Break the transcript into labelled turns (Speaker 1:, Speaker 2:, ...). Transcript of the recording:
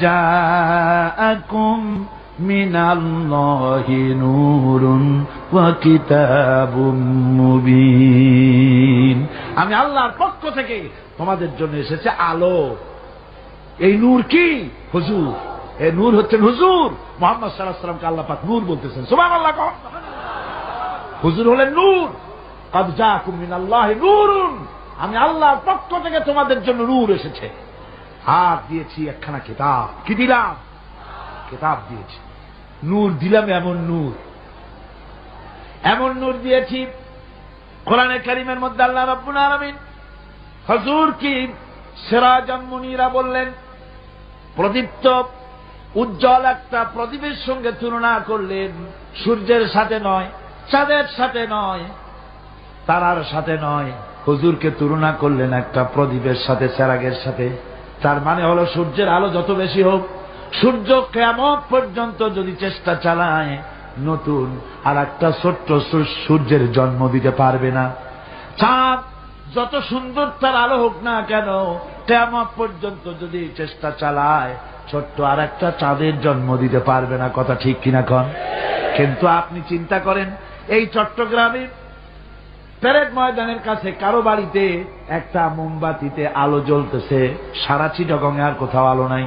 Speaker 1: জাআকুম মিনাল্লাহি নূরুন ওয়া কিতাবুম মুবিন। আমি আল্লাহর পক্ষ থেকে তোমাদের জন্য এসেছে আলো। এই নূর কি? হুজুর। এই নূর হচ্ছেন হুজুর মুহাম্মদ সাল্লাল্লাহু আলাইহি ওয়াসাল্লামকে আল্লাহ পাক নূর বলতেছেন। সুবহানাল্লাহ। হুজুর হলেন নূর। ক্বাদ জাআকুম মিনাল্লাহি নূরুন, আমি আল্লাহর পক্ষ থেকে তোমাদের জন্য নূর এসেছে। আর দিয়েছি একখানা কিতাব। কি দিলাম? কিতাব দিয়েছি। নূর দিলাম, এমন নূর, এমন নূর দিয়েছি। কোরআনে কারীমের মধ্যে আল্লাহ রাব্বুল আলামিন হুজুর কি সিরাজাম মুনীরা বললেন। প্রদীপ্ত উজ্জ্বল একটা প্রদীপের সঙ্গে তুলনা করলেন। সূর্যের সাথে নয়, চাঁদের সাথে নয়, তারার সাথে নয়, হুজুরকে তুলনা করলেন একটা প্রদীপের সাথে, চেরাগের সাথে। তার মানে হলো সূর্যের আলো যত বেশি হোক, সূর্য কিয়ামত পর্যন্ত যদি চেষ্টা চালায়, নতুন আর একটা ছোট্ট সূর্যের জন্ম দিতে পারবে না। চাঁদ যত সুন্দর তার আলো হোক না কেন, কিয়ামত পর্যন্ত যদি চেষ্টা চালায়, ছোট্ট আর একটা চাঁদের জন্ম দিতে পারবে না। কথা ঠিক কিনা কন? কিন্তু আপনি চিন্তা করেন, এই চট্টগ্রামে প্যারেড ময়দানের কাছে কারো বাড়িতে একটা মোমবাতিতে আলো জ্বলতেছে, সারা চিটাগং আর কোথাও আলো নাই।